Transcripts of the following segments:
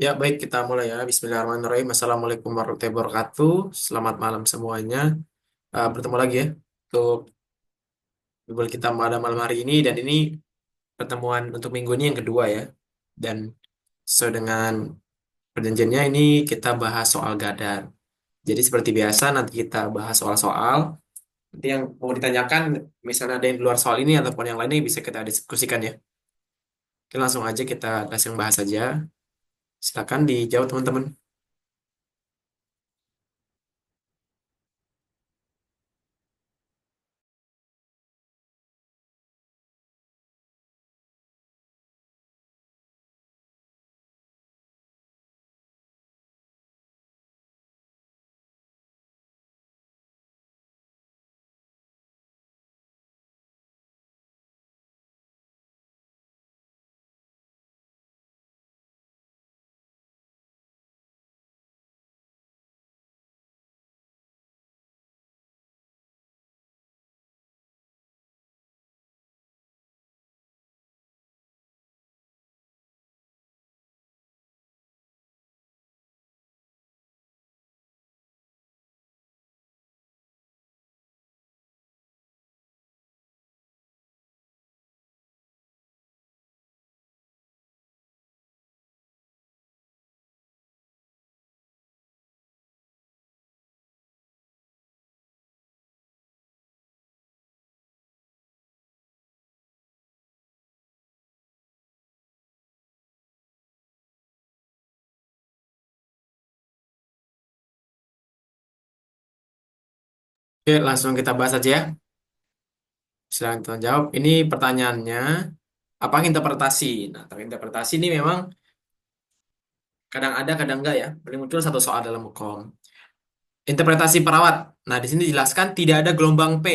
Ya, baik kita mulai ya. Bismillahirrahmanirrahim. Assalamualaikum warahmatullahi wabarakatuh. Selamat malam semuanya. Bertemu lagi ya untuk ngobrol kita pada malam hari ini dan ini pertemuan untuk minggu ini yang kedua ya. Dan sesuai dengan perjanjiannya ini kita bahas soal gadar. Jadi seperti biasa nanti kita bahas soal-soal. Nanti yang mau ditanyakan misalnya ada yang di luar soal ini ataupun yang lainnya bisa kita diskusikan ya. Oke, langsung aja kita langsung bahas aja. Silakan dijawab teman-teman. Oke, langsung kita bahas aja ya. Silahkan jawab. Ini pertanyaannya, apa interpretasi? Nah, tapi interpretasi ini memang kadang ada, kadang enggak ya. Paling muncul satu soal dalam hukum. Interpretasi perawat. Nah, di sini dijelaskan tidak ada gelombang P.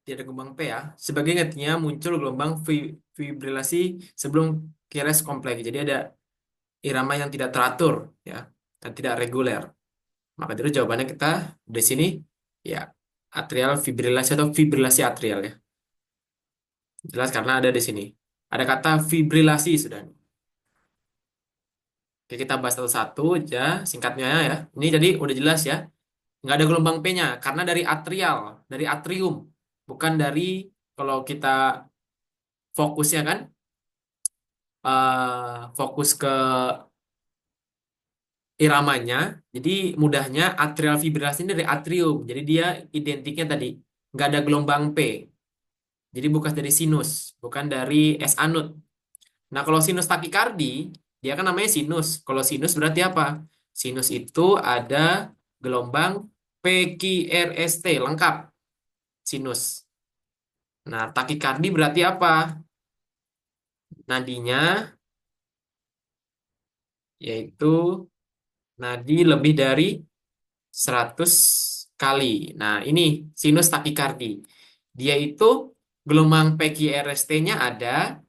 Tidak ada gelombang P ya. Sebagai ingatnya muncul gelombang fibrilasi sebelum QRS kompleks. Jadi ada irama yang tidak teratur ya dan tidak reguler. Maka itu jawabannya kita di sini ya atrial fibrilasi atau fibrilasi atrial ya. Jelas karena ada di sini. Ada kata fibrilasi sudah. Oke, kita bahas satu-satu aja singkatnya ya. Ini jadi udah jelas ya. Nggak ada gelombang P-nya karena dari atrial, dari atrium, bukan dari kalau kita fokusnya kan fokus ke iramanya. Jadi mudahnya atrial fibrilasi ini dari atrium. Jadi dia identiknya tadi nggak ada gelombang P. Jadi bukan dari sinus, bukan dari S anut. Nah, kalau sinus takikardi, dia kan namanya sinus. Kalau sinus berarti apa? Sinus itu ada gelombang PQRST, lengkap. Sinus. Nah, takikardi berarti apa? Nadinya yaitu nadi lebih dari 100 kali. Nah, ini sinus takikardi. Dia itu gelombang PQRST-nya ada,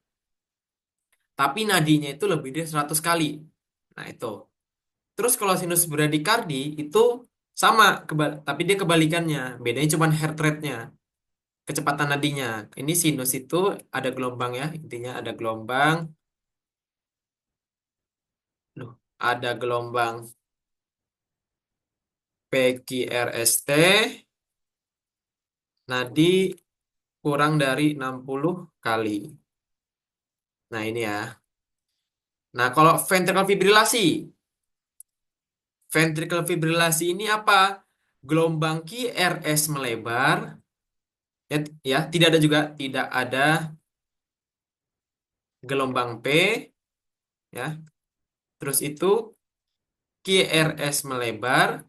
tapi nadinya itu lebih dari 100 kali. Nah, itu. Terus kalau sinus bradikardi itu sama, tapi dia kebalikannya. Bedanya cuma heart rate-nya, kecepatan nadinya. Ini sinus itu ada gelombang ya, intinya ada gelombang. Loh, ada gelombang PQRST, nadi kurang dari 60 kali. Nah, ini ya. Nah, kalau ventricle fibrilasi ini apa? Gelombang QRS melebar, ya, ya, tidak ada gelombang P, ya. Terus itu QRS melebar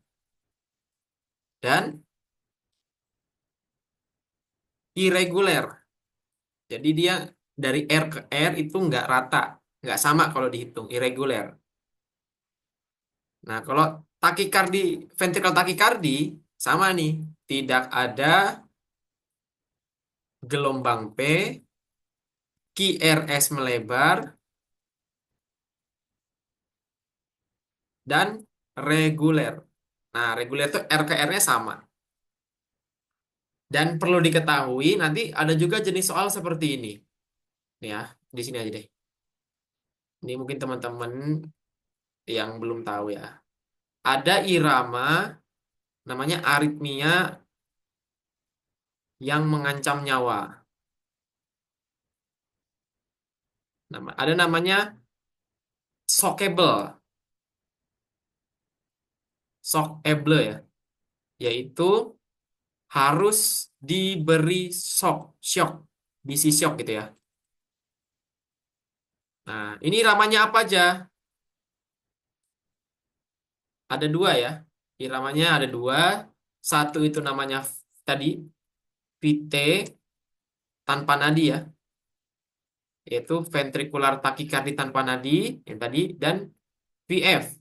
dan irregular. Jadi dia dari R ke R itu nggak rata, nggak sama kalau dihitung, irregular. Nah, kalau takikardi, ventricle takikardi sama nih, tidak ada gelombang P, QRS melebar dan reguler. Nah, reguler itu R ke R-nya sama. Dan perlu diketahui nanti ada juga jenis soal seperti ini. Nih ya, di sini aja deh. Ini mungkin teman-teman yang belum tahu ya. Ada irama namanya aritmia yang mengancam nyawa. Ada namanya shockable, shockable ya, yaitu harus diberi shock, shock, bisi shock gitu ya. Nah, ini iramanya apa aja? Ada dua ya. Iramanya ada dua. Satu itu namanya tadi VT tanpa nadi ya, yaitu ventricular tachycardia tanpa nadi yang tadi, dan VF,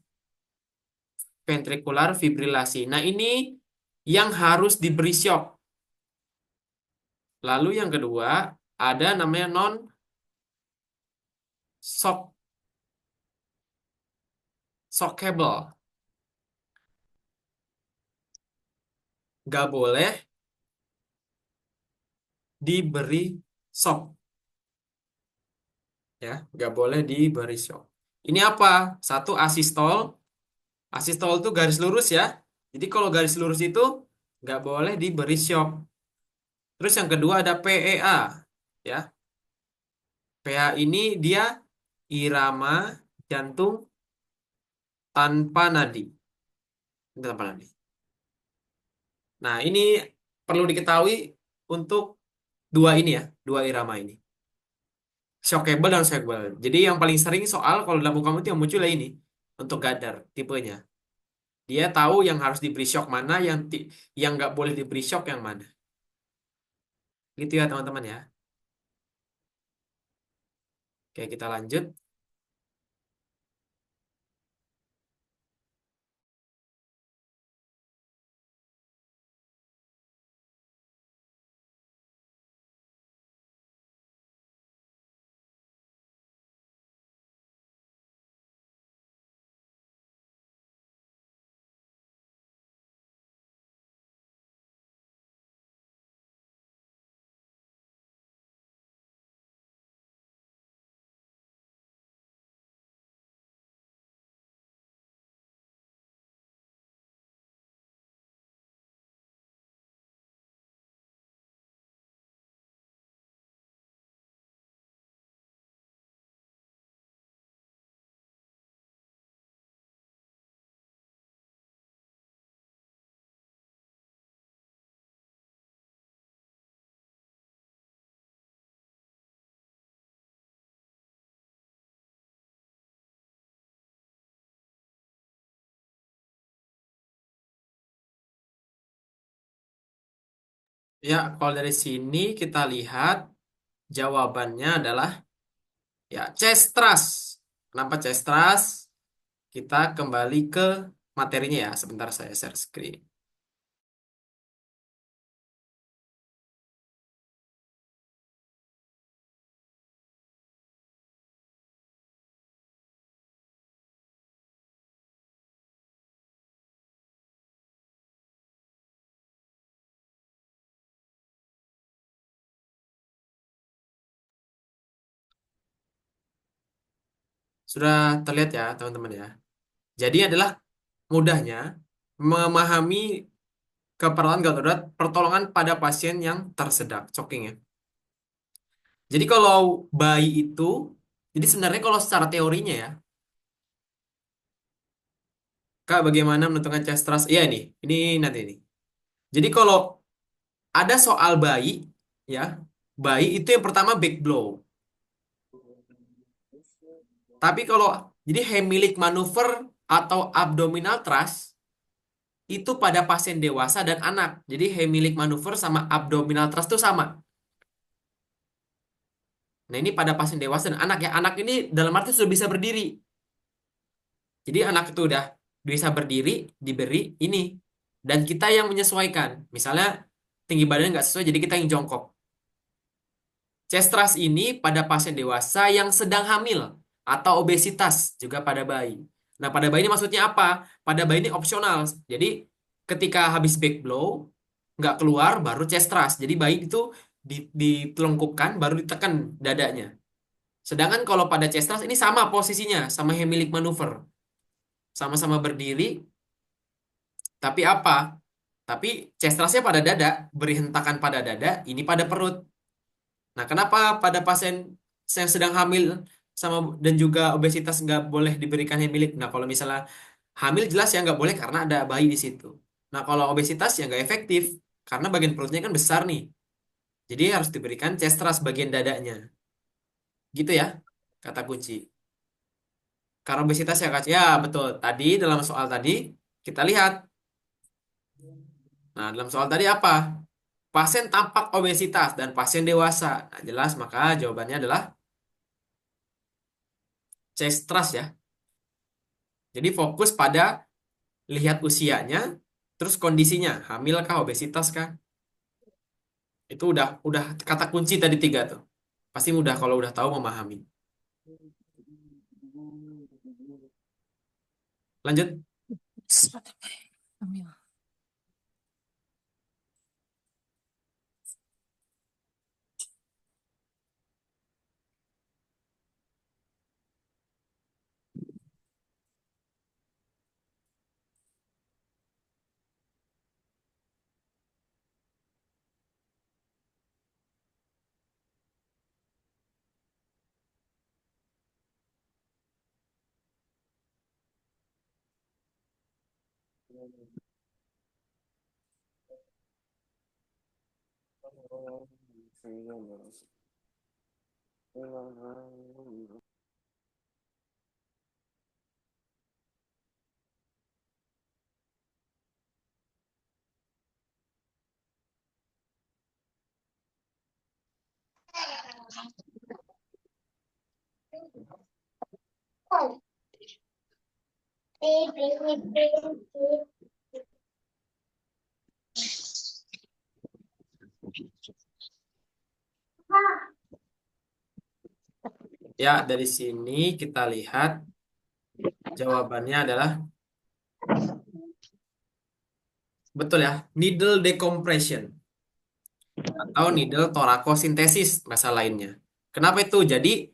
ventricular fibrilasi. Nah, ini yang harus diberi shock. Lalu yang kedua ada namanya non shock, shockable. Nggak boleh diberi shock ya, nggak boleh diberi shock. Ini apa? Satu asistol. Asistol itu garis lurus ya. Jadi kalau garis lurus itu nggak boleh diberi shock. Terus yang kedua ada PEA ya. PEA ini dia irama jantung tanpa nadi. Tanpa nadi. Nah, ini perlu diketahui untuk dua ini ya, dua irama ini. Shockable dan shockable. Jadi yang paling sering soal kalau dalam kamu itu yang muncul ya ini untuk Gadar tipenya. Dia tahu yang harus diberi shock mana, yang nggak boleh diberi shock yang mana. Gitu ya teman-teman ya. Oke, kita lanjut. Ya, kalau dari sini kita lihat jawabannya adalah ya chest thrust. Kenapa chest thrust? Kita kembali ke materinya ya. Sebentar saya share screen. Sudah terlihat ya teman-teman ya. Jadi adalah mudahnya memahami keperluan gawat darurat pertolongan pada pasien yang tersedak, choking ya. Jadi kalau bayi itu, jadi sebenarnya kalau secara teorinya ya, Kak bagaimana menentukan chest thrust? Iya ini nanti ini. Jadi kalau ada soal bayi, ya, bayi itu yang pertama back blow. Tapi kalau jadi Heimlich maneuver atau abdominal thrust itu pada pasien dewasa dan anak. Jadi Heimlich maneuver sama abdominal thrust itu sama. Nah, ini pada pasien dewasa dan anak ya. Anak ini dalam arti sudah bisa berdiri. Jadi anak itu udah bisa berdiri, diberi ini. Dan kita yang menyesuaikan. Misalnya tinggi badannya nggak sesuai, jadi kita yang jongkok. Chest thrust ini pada pasien dewasa yang sedang hamil atau obesitas juga pada bayi. Nah, pada bayi ini maksudnya apa? Pada bayi ini opsional. Jadi ketika habis back blow, nggak keluar, baru chest thrust. Jadi bayi itu ditelungkupkan, baru ditekan dadanya. Sedangkan kalau pada chest thrust ini sama posisinya, sama Heimlich maneuver. Sama-sama berdiri, tapi apa? Tapi chest thrustnya pada dada, beri hentakan pada dada, ini pada perut. Nah, kenapa pada pasien yang sedang hamil sama dan juga obesitas nggak boleh diberikan Heimlich? Nah, kalau misalnya hamil jelas ya nggak boleh karena ada bayi di situ. Nah, kalau obesitas ya nggak efektif karena bagian perutnya kan besar nih. Jadi harus diberikan chest thrust bagian dadanya. Gitu ya, kata kunci. Karena obesitas ya, Kak. Ya, betul. Tadi dalam soal tadi kita lihat. Nah, dalam soal tadi apa? Pasien tampak obesitas dan pasien dewasa. Nah, jelas maka jawabannya adalah chest thrust ya. Jadi fokus pada lihat usianya, terus kondisinya, hamil kah, obesitas kah? Itu udah kata kunci tadi tiga tuh. Pasti mudah kalau udah tahu memahami. Lanjut. Ya, dari sini kita lihat jawabannya adalah betul ya, needle decompression atau needle thoracosintesis bahasa lainnya. Kenapa itu? Jadi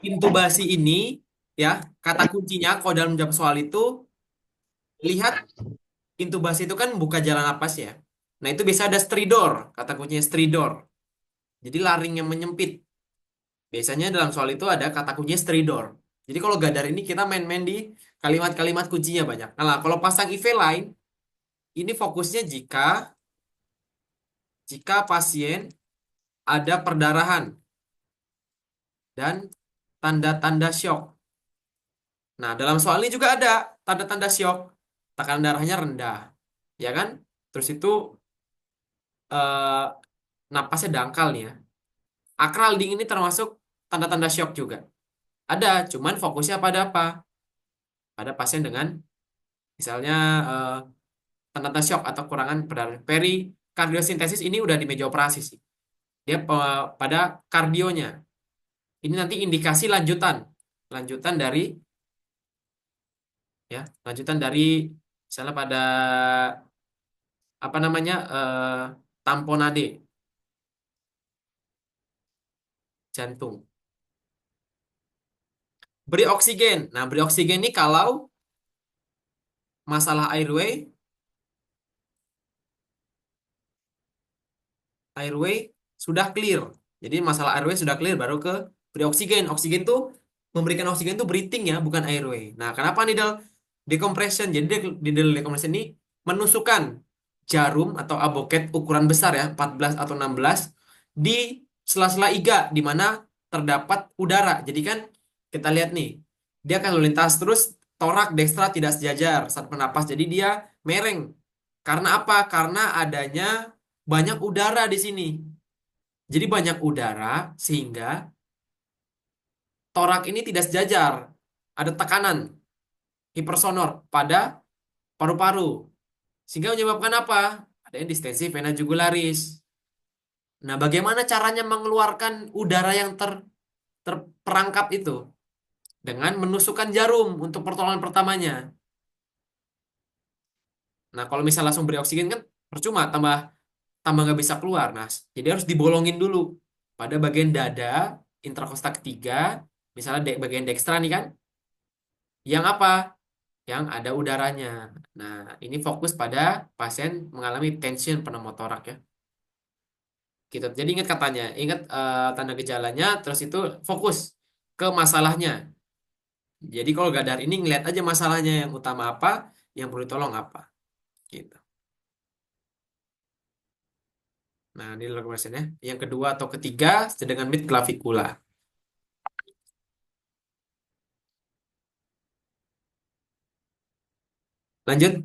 intubasi ini ya, kata kuncinya kalau dalam jawab soal itu lihat intubasi itu kan buka jalan napas ya. Nah, itu bisa ada stridor, kata kuncinya stridor. Jadi laring yang menyempit. Biasanya dalam soal itu ada kata kuncinya stridor. Jadi kalau Gadar ini kita main-main di kalimat-kalimat kuncinya banyak. Nah, kalau pasang IV line, ini fokusnya jika pasien ada perdarahan dan tanda-tanda syok. Nah, dalam soal ini juga ada tanda-tanda syok. Tekanan darahnya rendah, ya kan? Terus itu eh, napasnya dangkal nih ya. Akral dingin ini termasuk tanda-tanda syok juga. Ada, cuman fokusnya pada apa? Pada pasien dengan misalnya eh, tanda-tanda syok atau kurangan perdarahan. Perikardiosintesis ini udah di meja operasi sih. Dia pada kardionya. Ini nanti indikasi lanjutan. Lanjutan dari ya, lanjutan dari misalnya pada apa namanya tamponade jantung. Beri oksigen. Nah, beri oksigen ini kalau masalah airway sudah clear. Jadi masalah airway sudah clear baru ke beri oksigen. Oksigen tuh memberikan oksigen tuh breathing ya, bukan airway. Nah, kenapa needle decompression? Jadi needle decompression ini menusukkan jarum atau aboket ukuran besar ya, 14 atau 16 di sela-sela iga di mana terdapat udara. Jadi kan kita lihat nih, dia akan lalu lintas terus torak dekstra tidak sejajar saat bernapas. Jadi dia mereng. Karena apa? Karena adanya banyak udara di sini. Jadi banyak udara sehingga torak ini tidak sejajar. Ada tekanan hipersonor pada paru-paru. Sehingga menyebabkan apa? Ada yang distensi vena jugularis. Nah, bagaimana caranya mengeluarkan udara yang terperangkap itu? Dengan menusukkan jarum untuk pertolongan pertamanya. Nah, kalau misal langsung beri oksigen kan percuma, tambah tambah nggak bisa keluar. Nah, jadi harus dibolongin dulu pada bagian dada interkosta ketiga, misalnya bagian dekstra nih kan, yang apa? Yang ada udaranya. Nah, ini fokus pada pasien mengalami tension pneumotorak ya. Gitu. Jadi ingat katanya, ingat tanda gejalanya, terus itu fokus ke masalahnya. Jadi kalau gadar ini ngeliat aja masalahnya yang utama apa, yang perlu tolong apa. Gitu. Nah, ini ya. Yang kedua atau ketiga, sedangkan mid clavicula. Lanjut.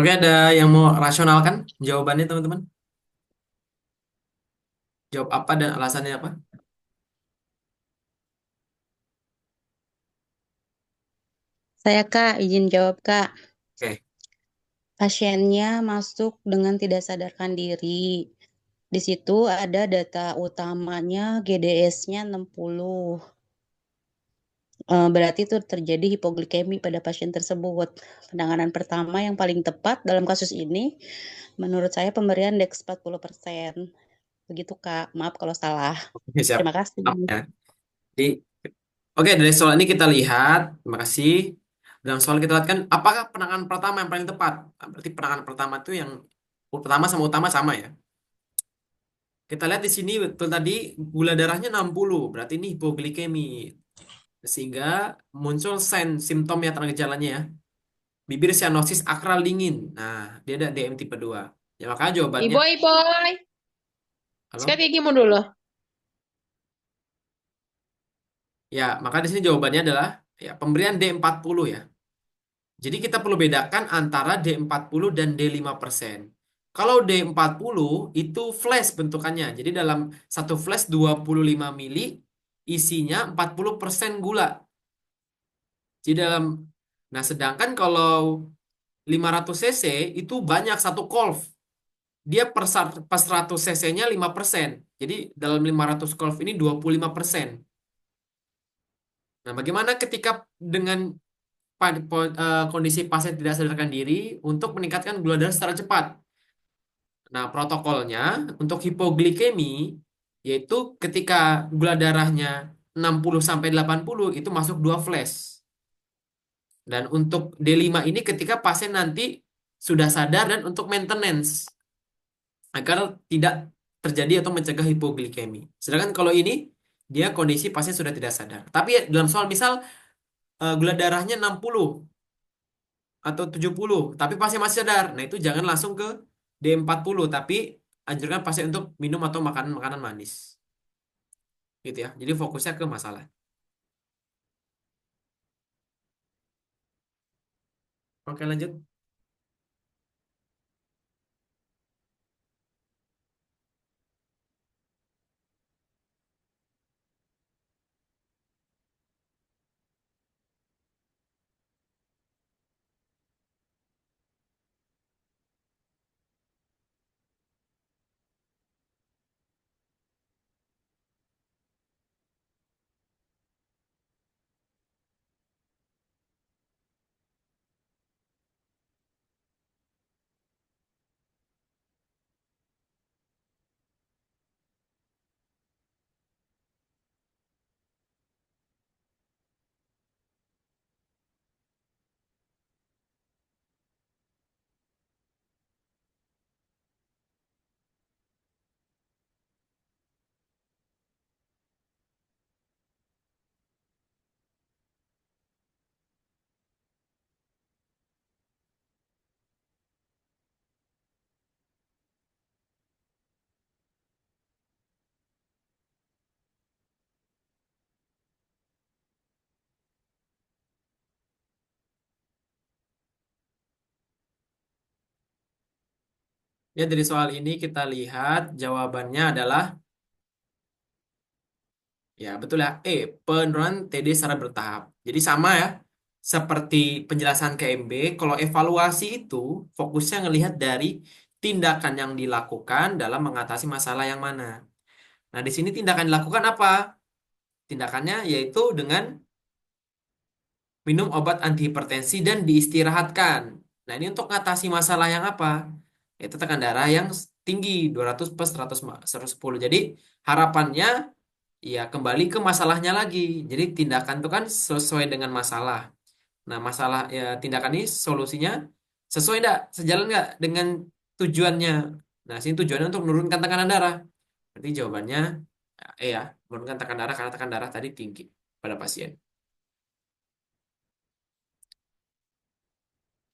Oke, ada yang mau rasionalkan jawabannya teman-teman? Jawab apa dan alasannya apa? Saya Kak, izin jawab Kak. Oke, Pasiennya masuk dengan tidak sadarkan diri. Di situ ada data utamanya GDS-nya 60. Berarti itu terjadi hipoglikemi pada pasien tersebut. Penanganan pertama yang paling tepat dalam kasus ini, menurut saya pemberian Dex 40%. Begitu Kak, maaf kalau salah. oke, siap. Terima kasih. Maaf ya. Jadi, oke, dari soal ini kita lihat, terima kasih. Dalam soal kita lihat kan, apakah penanganan pertama yang paling tepat? Nah, berarti penanganan pertama itu yang pertama sama utama sama ya. Kita lihat di sini betul tadi gula darahnya 60, berarti ini hipoglikemi. Sehingga muncul simptom ya tanda gejalanya ya. Bibir sianosis akral dingin. Nah, dia ada DM tipe 2. Ya makanya jawabannya, Iboy, boy. Sekarang halo? kayak gimana dulu? Ya, maka di sini jawabannya adalah ya pemberian D40 ya. Jadi kita perlu bedakan antara D40 dan D5%. Kalau D40 itu flash bentukannya. Jadi dalam satu flash 25 mili isinya 40% gula. Jadi dalam sedangkan kalau 500 cc itu banyak satu kolf. Dia per 100 cc-nya 5%. Jadi dalam 500 kolf ini 25%. Nah, bagaimana ketika dengan kondisi pasien tidak sadarkan diri untuk meningkatkan gula darah secara cepat? Nah, protokolnya untuk hipoglikemi yaitu ketika gula darahnya 60 sampai 80 itu masuk 2 flash. Dan untuk D5 ini ketika pasien nanti sudah sadar dan untuk maintenance agar tidak terjadi atau mencegah hipoglikemi. Sedangkan kalau ini dia kondisi pasien sudah tidak sadar. Tapi dalam soal misal gula darahnya 60 atau 70, tapi pasien masih sadar. Nah, itu jangan langsung ke D40, tapi anjurkan pasien untuk minum atau makan makanan manis. Gitu ya. Jadi fokusnya ke masalah. Oke, lanjut. Ya, dari soal ini kita lihat jawabannya adalah ya betul ya. Penurunan TD secara bertahap. Jadi sama ya. Seperti penjelasan KMB, kalau evaluasi itu fokusnya ngelihat dari tindakan yang dilakukan dalam mengatasi masalah yang mana. Nah, di sini tindakan dilakukan apa? Tindakannya yaitu dengan minum obat antihipertensi dan diistirahatkan. Nah, ini untuk mengatasi masalah yang apa? Itu tekan darah yang tinggi, 200 per 110. Jadi, harapannya ya kembali ke masalahnya lagi. Jadi, tindakan itu kan sesuai dengan masalah. Nah, masalah ya tindakan ini solusinya sesuai enggak? Sejalan enggak dengan tujuannya? Nah, sini tujuannya untuk menurunkan tekanan darah. Berarti jawabannya ya, menurunkan tekanan darah karena tekanan darah tadi tinggi pada pasien.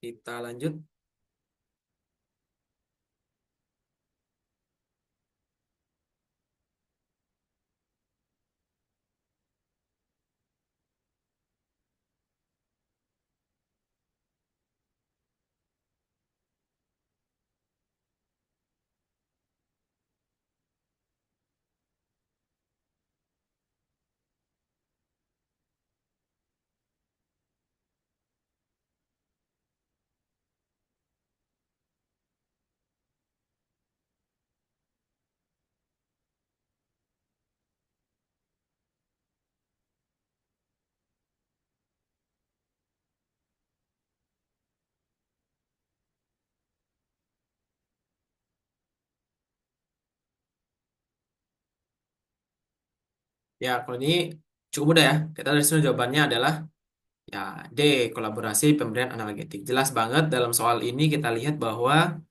Kita lanjut. Ya, kalau ini cukup mudah ya. Kita dari sini jawabannya adalah ya D, kolaborasi pemberian analgetik. Jelas banget dalam soal ini kita lihat bahwa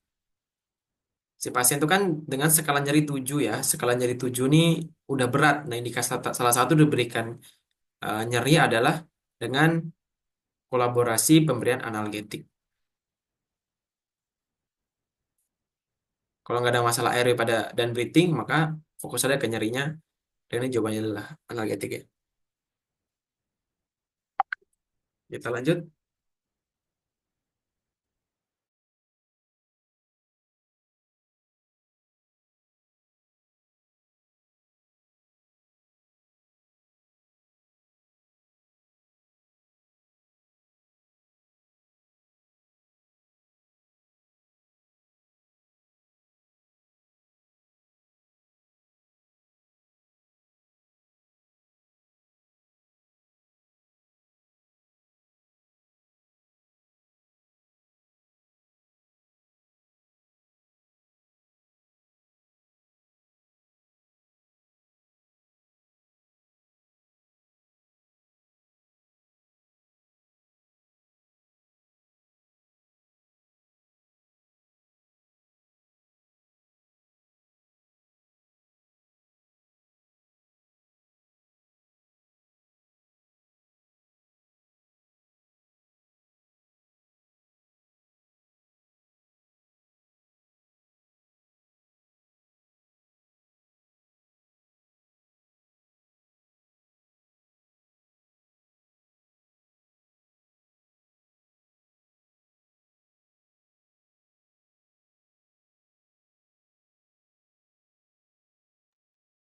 si pasien itu kan dengan skala nyeri 7 ya. Skala nyeri 7 ini udah berat. Nah, indikasi salah satu diberikan nyeri adalah dengan kolaborasi pemberian analgetik. Kalau nggak ada masalah airway pada dan breathing, maka fokus saja ke nyerinya. Dan ini jawabannya adalah analgetik ya. Kita lanjut.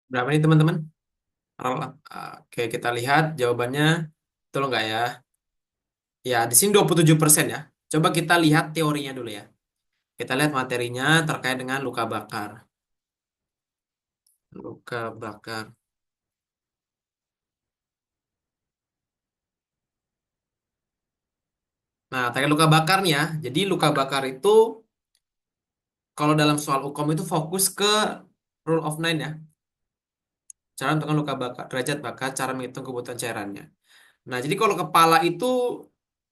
Berapa nih teman-teman? Oke, kita lihat jawabannya. Betul nggak ya? Ya, di sini 27% ya. Coba kita lihat teorinya dulu ya. Kita lihat materinya terkait dengan luka bakar. Luka bakar. Nah, terkait luka bakar nih ya. Jadi luka bakar itu kalau dalam soal hukum itu fokus ke rule of nine ya. Cara menentukan luka bakar, derajat bakar, cara menghitung kebutuhan cairannya. Nah, jadi kalau kepala itu,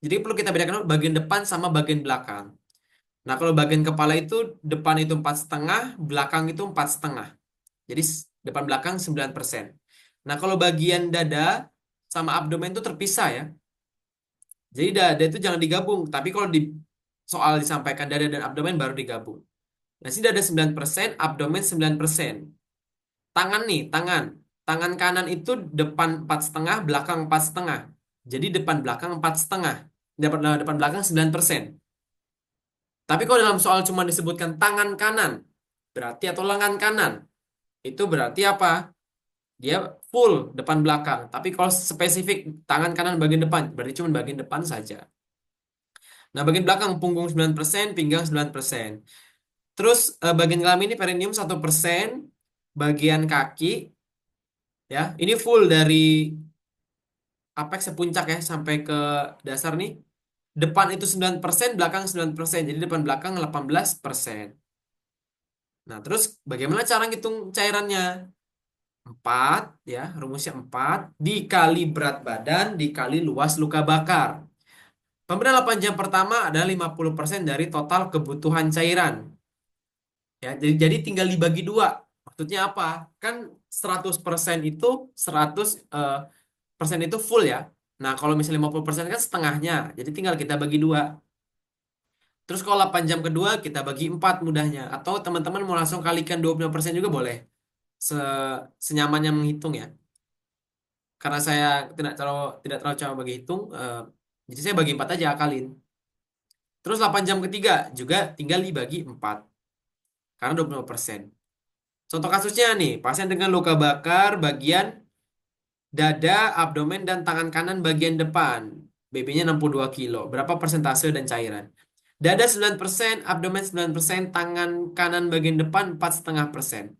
jadi perlu kita bedakan dulu bagian depan sama bagian belakang. Nah, kalau bagian kepala itu depan itu 4,5, belakang itu 4,5. Jadi depan belakang 9%. Nah, kalau bagian dada sama abdomen itu terpisah ya. Jadi dada itu jangan digabung. Tapi kalau di soal disampaikan dada dan abdomen baru digabung. Nah, sini dada 9%, abdomen 9%. Tangan nih, tangan. Tangan kanan itu depan 4,5, belakang 4,5. Jadi depan belakang 4,5. Depan belakang 9%. Tapi kalau dalam soal cuma disebutkan tangan kanan, berarti atau lengan kanan, itu berarti apa? Dia full depan belakang. Tapi kalau spesifik tangan kanan bagian depan, berarti cuma bagian depan saja. Nah, bagian belakang punggung 9%, pinggang 9%. Terus bagian kelamin ini perineum 1%, bagian kaki ya, ini full dari apex sepuncak ya sampai ke dasar nih. Depan itu 9%, belakang 9%. Jadi depan belakang 18%. Nah, terus bagaimana cara ngitung cairannya? 4 ya, rumusnya 4 dikali berat badan dikali luas luka bakar. Pemberian 8 jam pertama adalah 50% dari total kebutuhan cairan. Ya, jadi tinggal dibagi dua. Maksudnya apa? Kan 100% itu 100 persen itu full ya. Nah, kalau misalnya 50% kan setengahnya. Jadi tinggal kita bagi dua. Terus kalau 8 jam kedua kita bagi 4 mudahnya. Atau teman-teman mau langsung kalikan 25% juga boleh. Se Senyamannya menghitung ya. Karena saya tidak terlalu coba bagi hitung, jadi saya bagi 4 aja akalin. Terus 8 jam ketiga juga tinggal dibagi 4 karena 25%. Contoh kasusnya nih, pasien dengan luka bakar bagian dada, abdomen, dan tangan kanan bagian depan. BB-nya 62 kilo. Berapa persentase dan cairan? Dada 9%, abdomen 9%, tangan kanan bagian depan 4,5%.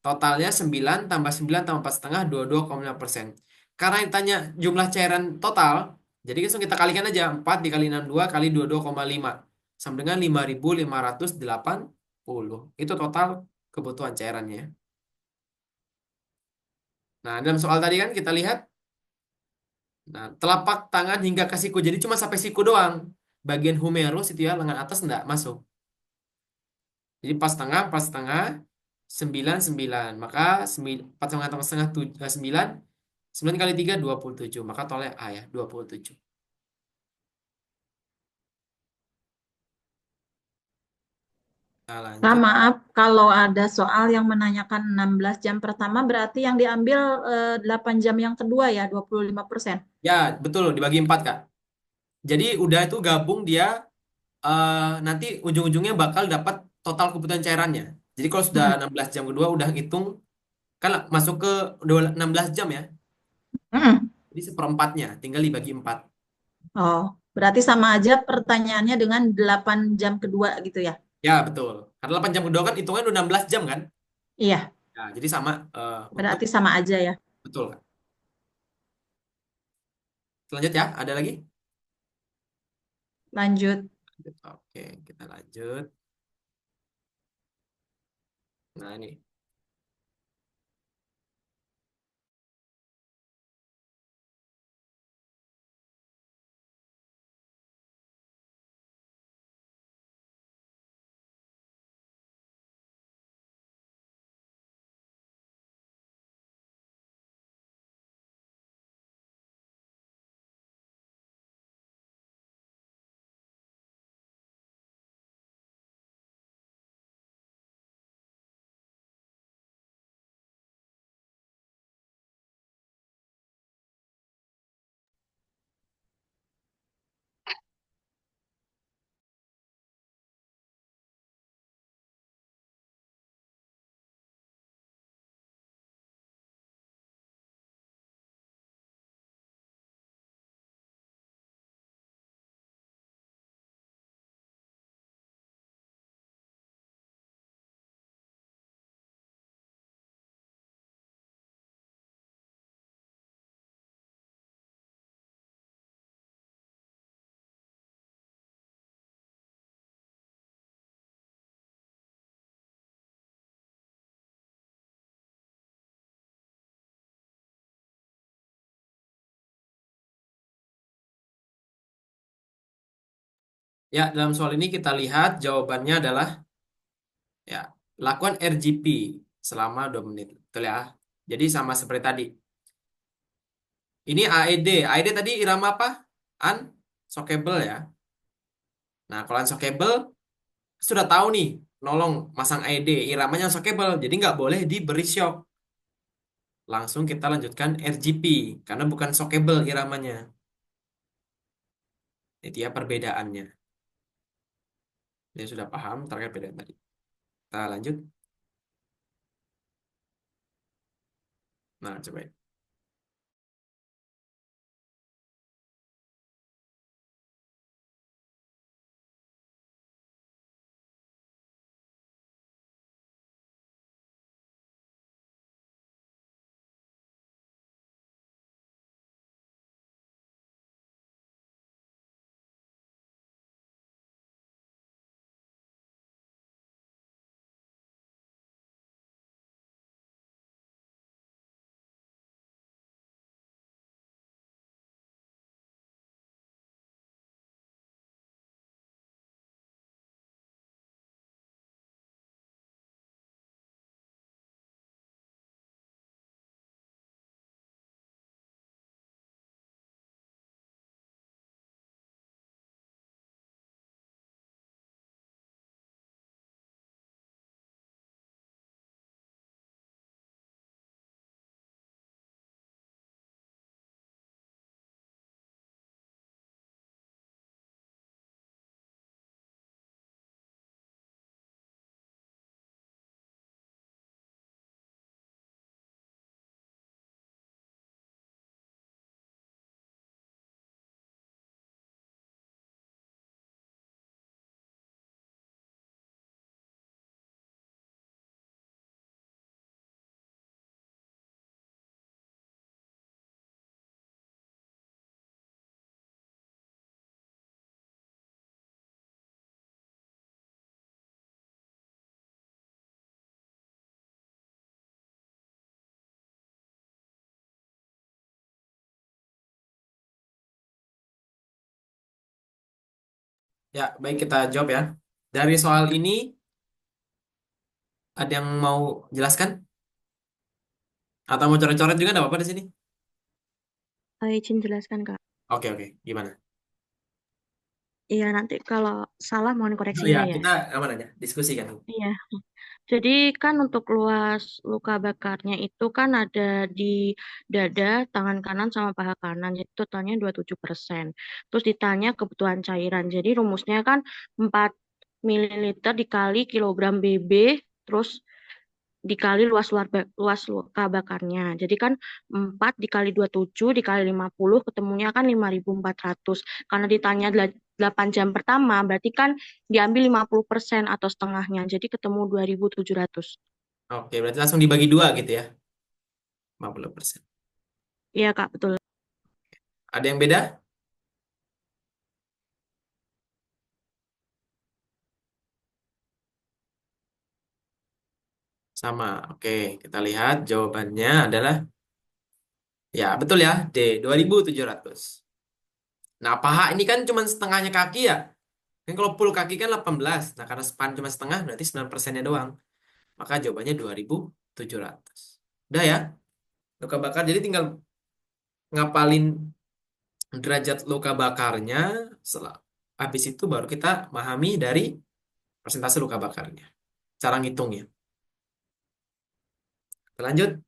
Totalnya 9 tambah 9 tambah 4,5, 22,5%. Karena ditanya jumlah cairan total, jadi langsung kita kalikan aja. 4 dikali 62 kali 22,5. Sama dengan 5.580. Itu total kebutuhan cairannya. Nah, dalam soal tadi kan kita lihat, nah, telapak tangan hingga ke siku. Jadi cuma sampai siku doang. Bagian humerus itu ya, lengan atas enggak masuk. Jadi pas tengah, 9, 9. Maka 4 tambah setengah, 9. 9 kali 3, 27. Maka tolak A ya, 27. Nah, Kak, lanjut. maaf kalau ada soal yang menanyakan 16 jam pertama berarti yang diambil 8 jam yang kedua ya, 25%. Ya, betul, dibagi 4, Kak. Jadi udah itu gabung dia, nanti ujung-ujungnya bakal dapat total kebutuhan cairannya. Jadi kalau sudah Mm-mm. 16 jam kedua udah hitung, kan masuk ke 16 jam ya. Mm-mm. Jadi seperempatnya, tinggal dibagi 4. Oh, berarti sama aja pertanyaannya dengan 8 jam kedua gitu ya? Ya, betul. Karena 8 jam kedua kan hitungannya udah 16 jam kan? Iya, Nah, jadi sama untuk berarti sama aja ya. betul, Kak. Selanjut ya, ada lagi? Lanjut. Oke, kita lanjut. Nah, ini. Ya, dalam soal ini kita lihat jawabannya adalah ya, lakukan RGP selama 2 menit. Betul ya. Jadi sama seperti tadi. Ini AED. AED tadi irama apa? Unsockable ya. Nah, kalau unsockable sudah tahu nih, nolong masang AED. Iramanya unsockable, jadi nggak boleh diberi shock. Langsung kita lanjutkan RGP, karena bukan shockable iramanya. Itu ya perbedaannya. Dia sudah paham terkait perbedaan tadi. Kita lanjut. Nah, coba. Ya, baik kita jawab ya. Dari soal ini, ada yang mau jelaskan? Atau mau coret-coret juga nggak apa-apa di sini? Izin jelaskan, Kak. Oke, oke. Gimana? Iya, nanti kalau salah mohon Oh ya, koreksinya ya. kita aman aja. Diskusi kan. Iya. Jadi kan untuk luas luka bakarnya itu kan ada di dada, tangan kanan sama paha kanan. Jadi totalnya 27%. Terus ditanya kebutuhan cairan. Jadi rumusnya kan 4 mililiter dikali kilogram BB, terus dikali luas luka bakarnya. Jadi kan 4 dikali 27 dikali 50 ketemunya kan 5.400. Karena ditanya 8 jam pertama berarti kan diambil 50% atau setengahnya. Jadi ketemu 2.700. Oke, berarti langsung dibagi dua gitu ya. 50%. Iya Kak, betul. Ada yang beda? Sama. Oke, kita lihat jawabannya adalah ya, betul ya. D, 2.700. Nah, paha ini kan cuma setengahnya kaki ya. Kan kalau full kaki kan 18. Nah, karena span cuma setengah berarti 9%-nya doang. Maka jawabannya 2.700. Udah ya. Luka bakar jadi tinggal ngapalin derajat luka bakarnya. Setelah habis itu baru kita memahami dari persentase luka bakarnya. Cara ngitungnya. Kita lanjut.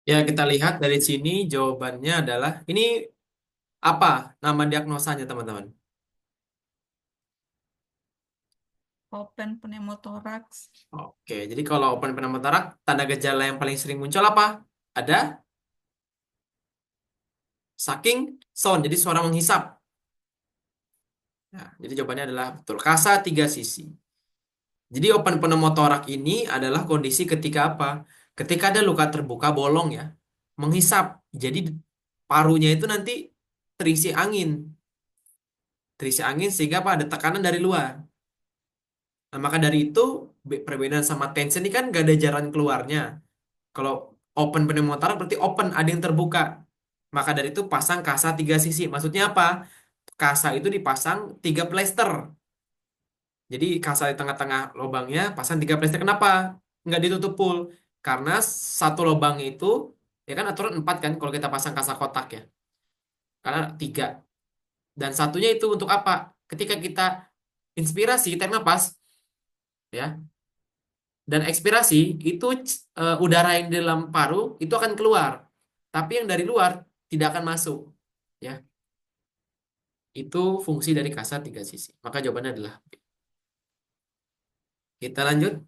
Ya, kita lihat dari sini jawabannya adalah ini apa nama diagnosanya, teman-teman? Open pneumotoraks. Oke, jadi kalau open pneumotorak, tanda gejala yang paling sering muncul apa? Ada sucking sound, jadi suara menghisap. Nah, jadi jawabannya adalah betul. Kasa tiga sisi. Jadi open pneumotorak ini adalah kondisi ketika apa? Ketika ada luka terbuka bolong ya, menghisap. Jadi parunya itu nanti terisi angin. Terisi angin sehingga apa? Ada tekanan dari luar. Nah, maka dari itu perbedaan sama tension ini kan gak ada jalan keluarnya. Kalau open pneumotorak berarti open, ada yang terbuka. Maka dari itu pasang kasa tiga sisi. Maksudnya apa? Kasa itu dipasang tiga plester. Jadi kasa di tengah-tengah lubangnya pasang tiga plester. Kenapa? Nggak ditutup full. Karena satu lubangnya itu, ya kan aturan empat kan kalau kita pasang kasa kotak ya. Karena tiga. Dan satunya itu untuk apa? Ketika kita inspirasi, tarik nafas, ya, dan ekspirasi, itu udara yang di dalam paru itu akan keluar. Tapi yang dari luar tidak akan masuk. Ya, itu fungsi dari kasa tiga sisi. Maka jawabannya adalah B. Kita lanjut.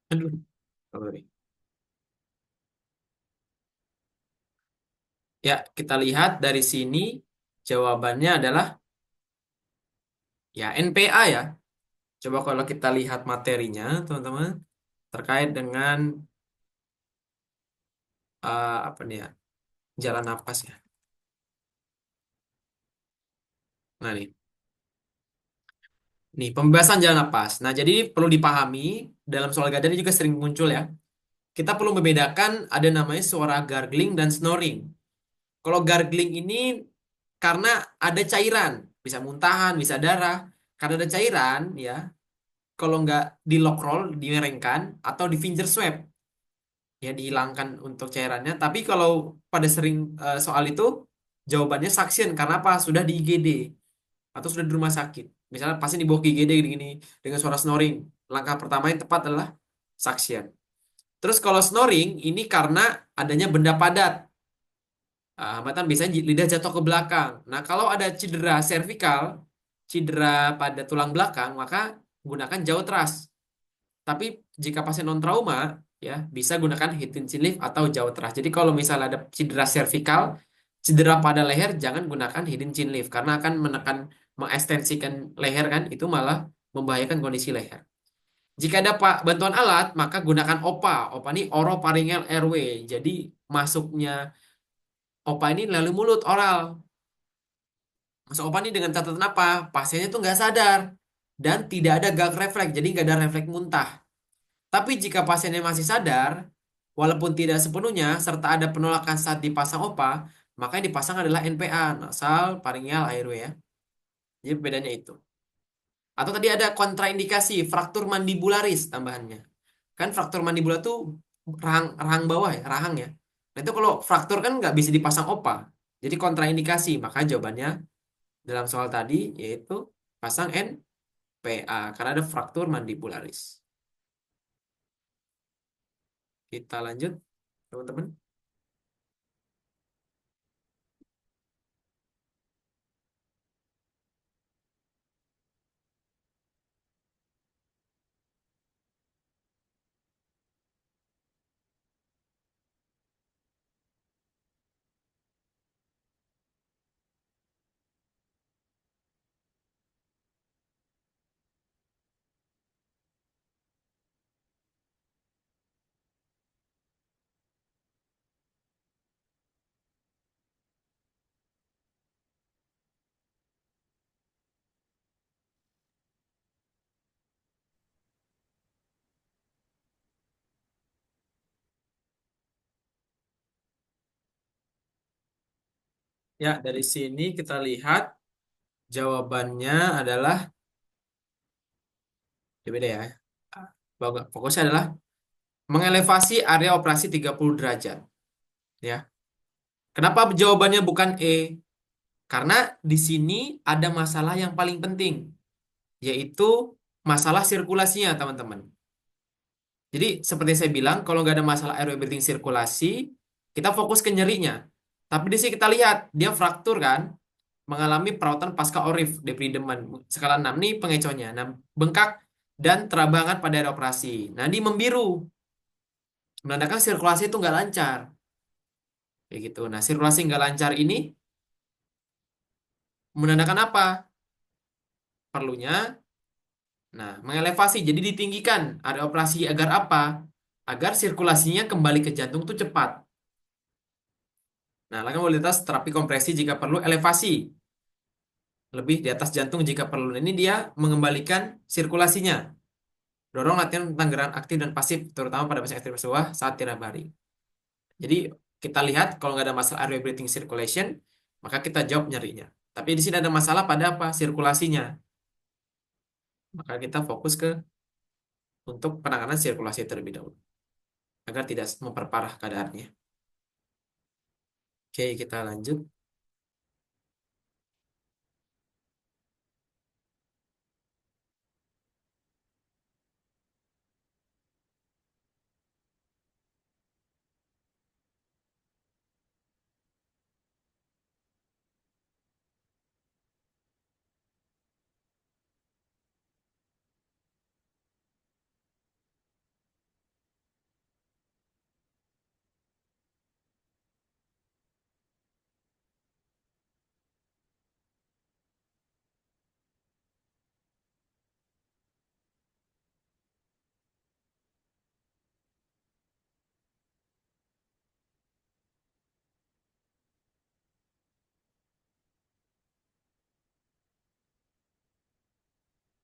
Aduh, apa tadi? Ya, kita lihat dari sini jawabannya adalah ya NPA ya. Coba kalau kita lihat materinya, teman-teman, terkait dengan apa nih ya, jalan napas ya. Nah nih, pembahasan jalan napas. Nah, jadi perlu dipahami dalam soal gada ini juga sering muncul ya. Kita perlu membedakan ada namanya suara gargling dan snoring. Kalau gargling ini karena ada cairan, bisa muntahan, bisa darah. Karena ada cairan, ya, kalau nggak di lock roll, dimiringkan, atau di finger swab, ya dihilangkan untuk cairannya. Tapi kalau pada sering soal itu, jawabannya suction. Karena apa? Sudah di IGD atau sudah di rumah sakit. Misalnya pasien dibawa ke IGD gini-gini dengan suara snoring. Langkah pertama yang tepat adalah suction. Terus kalau snoring ini karena adanya benda padat. Hambatan biasanya lidah jatuh ke belakang. Nah, kalau ada cedera servikal, cedera pada tulang belakang, maka gunakan jaw thrust. Tapi jika pasien non trauma, ya bisa gunakan hidden chin lift atau jaw thrust. Jadi kalau misalnya ada cedera servikal, cedera pada leher, jangan gunakan hidden chin lift karena akan menekan, mengekstensikan leher kan, itu malah membahayakan kondisi leher. Jika ada bantuan alat, maka gunakan OPA. OPA ini oropharyngeal airway. Jadi masuknya OPA ini melalui mulut, oral. Masuk OPA ini dengan catatan apa? Pasiennya itu nggak sadar dan tidak ada gag refleks, jadi nggak ada refleks muntah. Tapi jika pasiennya masih sadar, walaupun tidak sepenuhnya, serta ada penolakan saat dipasang OPA, maka yang dipasang adalah NPA, nasal pharyngeal airway ya. Jadi bedanya itu. Atau tadi ada kontraindikasi, fraktur mandibularis tambahannya. Kan fraktur mandibular tuh rahang, rahang bawah ya, rahang ya. Nah itu kalau fraktur kan nggak bisa dipasang OPA. Jadi kontraindikasi, maka jawabannya dalam soal tadi yaitu pasang NPA karena ada fraktur mandibularis. Kita lanjut, teman-teman. Ya, dari sini kita lihat jawabannya adalah beda ya. Fokusnya adalah mengelevasi area operasi 30 derajat. Ya. Kenapa jawabannya bukan E? Karena di sini ada masalah yang paling penting, yaitu masalah sirkulasinya, teman-teman. Jadi, seperti saya bilang, kalau nggak ada masalah aerobatic sirkulasi, kita fokus ke nyerinya. Tapi di sini kita lihat, dia fraktur kan, mengalami perawatan pasca orif, debridemen. Skala 6 nih pengecohnya. Nah, bengkak dan terabangan pada area operasi. Nah, ini membiru, menandakan sirkulasi itu nggak lancar. Kayak gitu. Nah, sirkulasi nggak lancar ini menandakan apa? Perlunya, nah, mengelevasi, jadi ditinggikan area operasi agar apa? Agar sirkulasinya kembali ke jantung itu cepat. Nah, lakukan mobilitas terapi kompresi jika perlu elevasi lebih di atas jantung jika perlu. Ini dia mengembalikan sirkulasinya. Dorong latihan tentang gerakan aktif dan pasif, terutama pada pasien aktif bawah saat tidak baring. Jadi kita lihat kalau nggak ada masalah airway breathing circulation, maka kita jawab nyerinya. Tapi di sini ada masalah pada apa? Sirkulasinya. Maka kita fokus ke untuk penanganan sirkulasi terlebih dahulu agar tidak memperparah keadaannya. Oke, kita lanjut.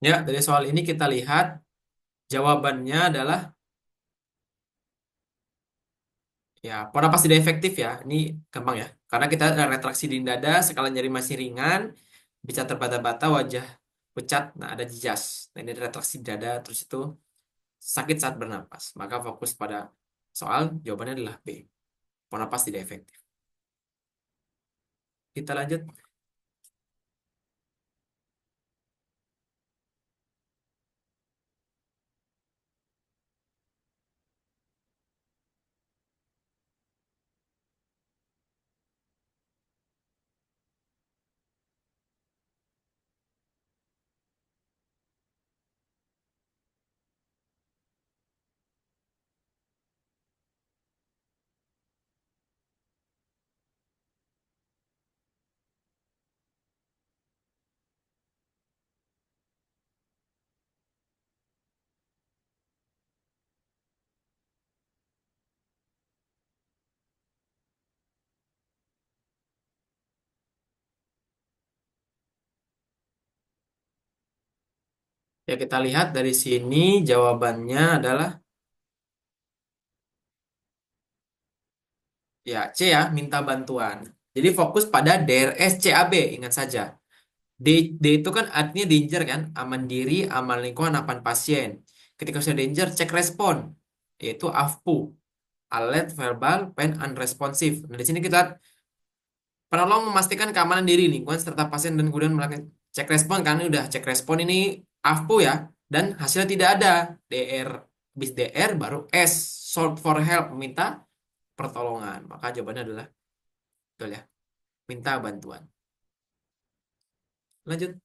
Ya, dari soal ini kita lihat jawabannya adalah ya, pola napas tidak efektif ya. Ini gampang ya. Karena kita ada retraksi di dada, skala nyeri masih ringan, bisa terbata-bata, wajah pucat, nah ada jejas. Nah, ini retraksi di dada, terus itu sakit saat bernapas. Maka fokus pada soal, jawabannya adalah B. Pola napas tidak efektif. Kita lanjut. Ya, kita lihat dari sini jawabannya adalah ya C ya, minta bantuan. Jadi fokus pada DRS CAB, ingat saja. D, D itu kan artinya danger kan, aman diri, aman lingkungan, aman pasien. Ketika sudah danger, cek respon, yaitu AFPU, alert, verbal, pain, unresponsive. Nah, di sini kita lihat penolong memastikan keamanan diri, lingkungan, serta pasien dan kemudian melakukan cek respon, karena udah cek respon ini AFPU ya, dan hasilnya tidak ada. DR, bis DR, baru S, short for help, meminta pertolongan. Maka jawabannya adalah, betul ya, minta bantuan. Lanjut.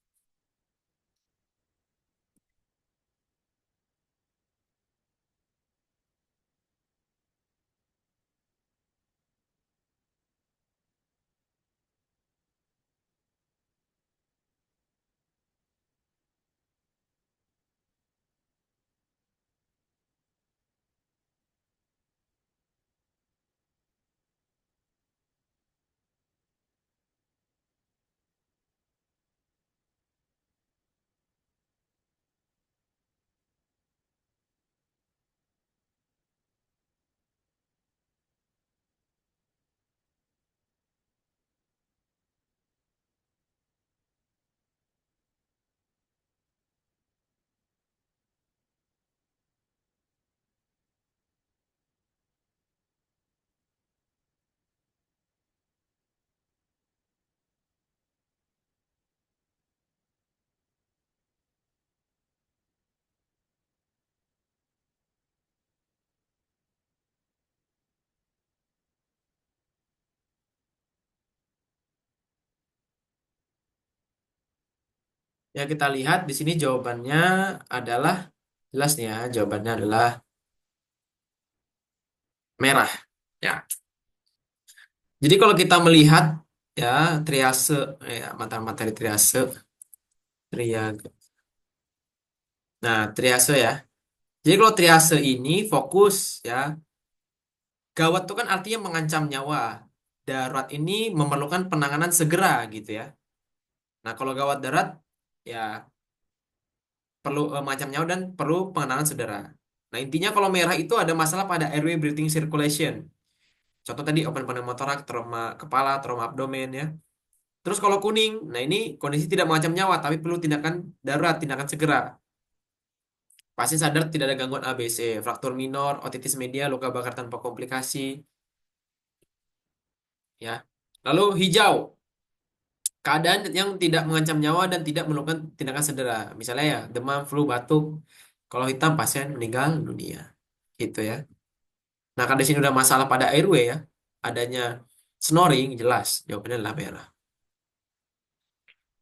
Ya, kita lihat di sini jawabannya adalah jelas nih ya, jawabannya adalah merah. Ya. Jadi kalau kita melihat ya triase ya materi triase triage. Nah, triase ya. Jadi kalau triase ini fokus ya, gawat itu kan artinya mengancam nyawa. Darurat ini memerlukan penanganan segera gitu ya. Nah, kalau gawat darat ya perlu mengancam nyawa dan perlu penanganan segera. Nah, intinya kalau merah itu ada masalah pada airway breathing circulation. Contoh tadi open pneumotoraks, trauma kepala, trauma abdomen ya. Terus kalau kuning, nah ini kondisi tidak mengancam nyawa tapi perlu tindakan darurat, tindakan segera. Pasien sadar tidak ada gangguan ABC, fraktur minor, otitis media, luka bakar tanpa komplikasi, ya. Lalu hijau, keadaan yang tidak mengancam nyawa dan tidak memerlukan tindakan segera. Misalnya ya, demam, flu, batuk. Kalau hitam, pasien meninggal dunia. Gitu ya. Nah, kalau di sini udah masalah pada airway ya, adanya snoring, jelas. Jawabannya adalah merah.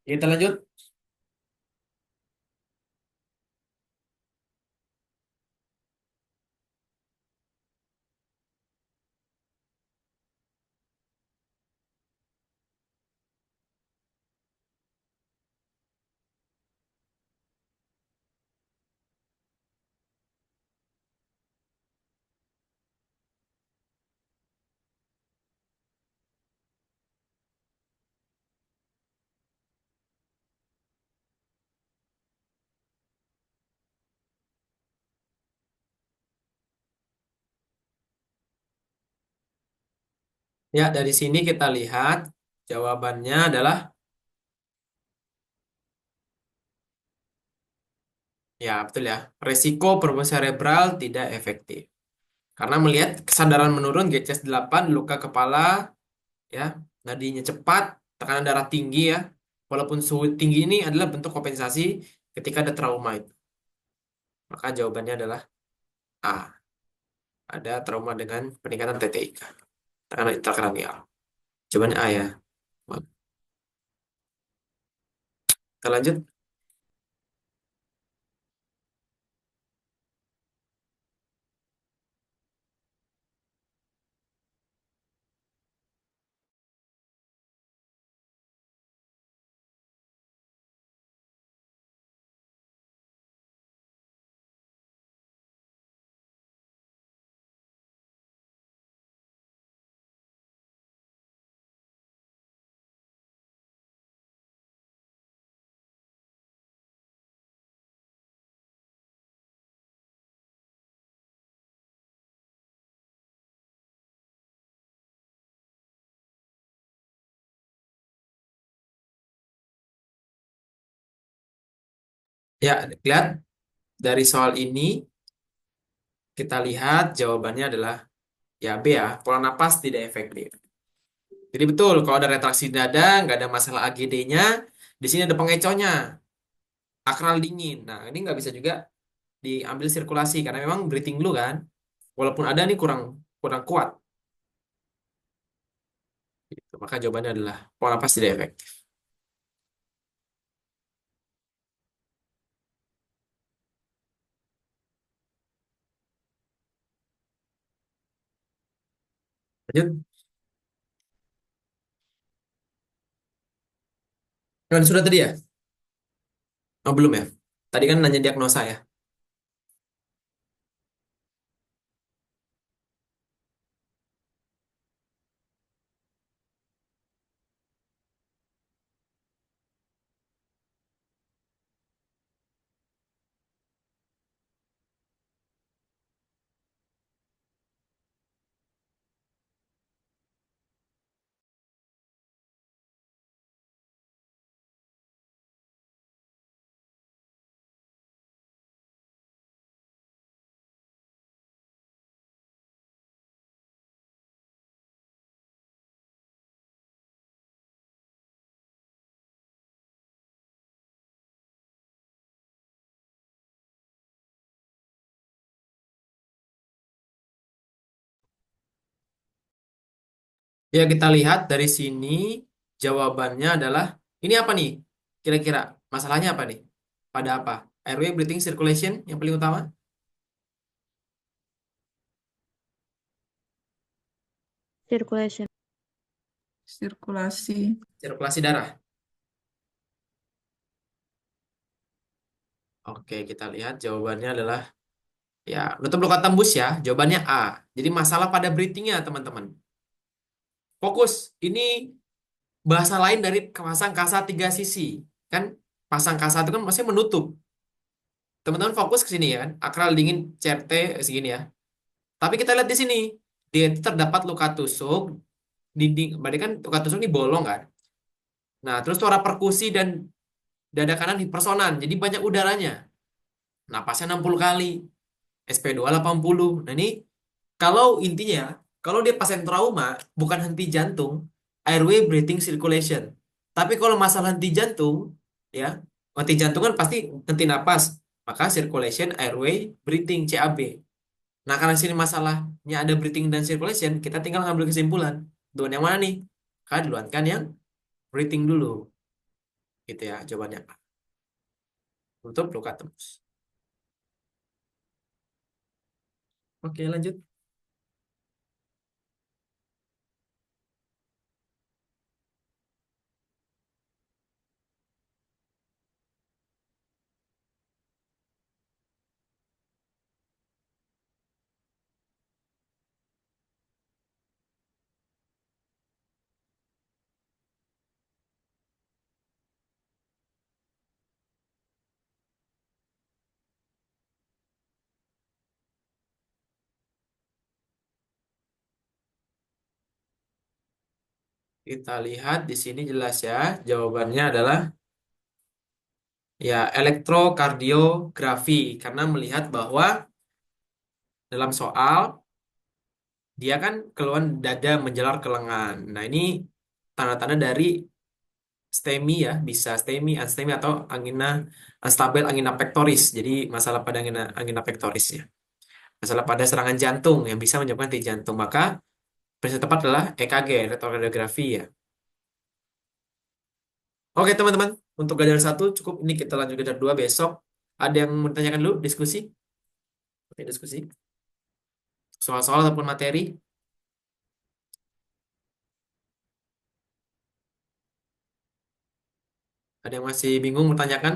Kita lanjut. Ya, dari sini kita lihat jawabannya adalah ya, betul ya. Resiko perubahan cerebral tidak efektif. Karena melihat kesadaran menurun, GCS 8, luka kepala, ya, nadinya cepat, tekanan darah tinggi ya. Walaupun suhu tinggi ini adalah bentuk kompensasi ketika ada trauma itu. Maka jawabannya adalah A. Ada trauma dengan peningkatan TTIK, tekanan intrakranial. Jawabannya A ya. Kita lanjut. Ya, lihat dari soal ini kita lihat jawabannya adalah ya B ya, pola napas tidak efektif. Jadi betul, kalau ada retraksi dada, nggak ada masalah AGD-nya, di sini ada pengecohnya, akral dingin. Nah, ini nggak bisa juga diambil sirkulasi karena memang breathing dulu kan. Walaupun ada nih kurang kurang kuat. Gitu. Maka jawabannya adalah pola napas tidak efektif. Lanjut. Kan sudah tadi ya? Oh, belum ya? Tadi kan nanya diagnosa ya. Ya, kita lihat dari sini jawabannya adalah ini apa nih? Kira-kira Masalahnya apa nih? Pada apa? Airway, breathing, circulation yang paling utama? Circulation. Sirkulasi. Sirkulasi darah. Oke, kita lihat jawabannya adalah ya, menutup luka tembus ya. Jawabannya A. Jadi masalah pada breathingnya, teman-teman. Fokus. Ini bahasa lain dari pasang kasa tiga sisi. Kan pasang kasa itu kan maksudnya menutup. Teman-teman fokus ke sini ya kan. Akral dingin CRT segini ya. Tapi kita lihat di sini. Dia itu terdapat luka tusuk dinding. Berarti kan luka tusuk ini bolong kan. Nah, terus suara perkusi dan dada kanan hipersonan. Jadi banyak udaranya. Napasnya 60 kali. SP2 80. Nah, ini kalau intinya, kalau dia pasien trauma, bukan henti jantung, airway, breathing, circulation. Tapi kalau masalah henti jantung, ya, henti jantung kan pasti henti napas. Maka circulation, airway, breathing, CAB. Nah, karena sini masalahnya ada breathing dan circulation, kita tinggal ngambil kesimpulan. Duluan yang mana nih? Kan duluan kan yang breathing dulu. Gitu ya, jawabannya apa? Untuk luka tembus. Oke, lanjut. Kita lihat di sini jelas ya. Jawabannya adalah ya elektrokardiografi karena melihat bahwa dalam soal dia kan keluhan dada menjalar ke lengan. Nah, ini tanda-tanda dari STEMI ya, bisa STEMI, unstemi atau angina unstable angina pectoris. Jadi masalah pada angina pectoris ya. Masalah pada serangan jantung yang bisa menyebabkan henti jantung. Maka prinsip tepat adalah EKG, elektrokardiografi ya. Oke teman-teman, untuk gadar satu cukup ini kita lanjut gadar dua besok. Ada yang mau ditanyakan dulu diskusi? Oke, diskusi. Soal-soal ataupun materi? Ada yang masih bingung bertanyakan?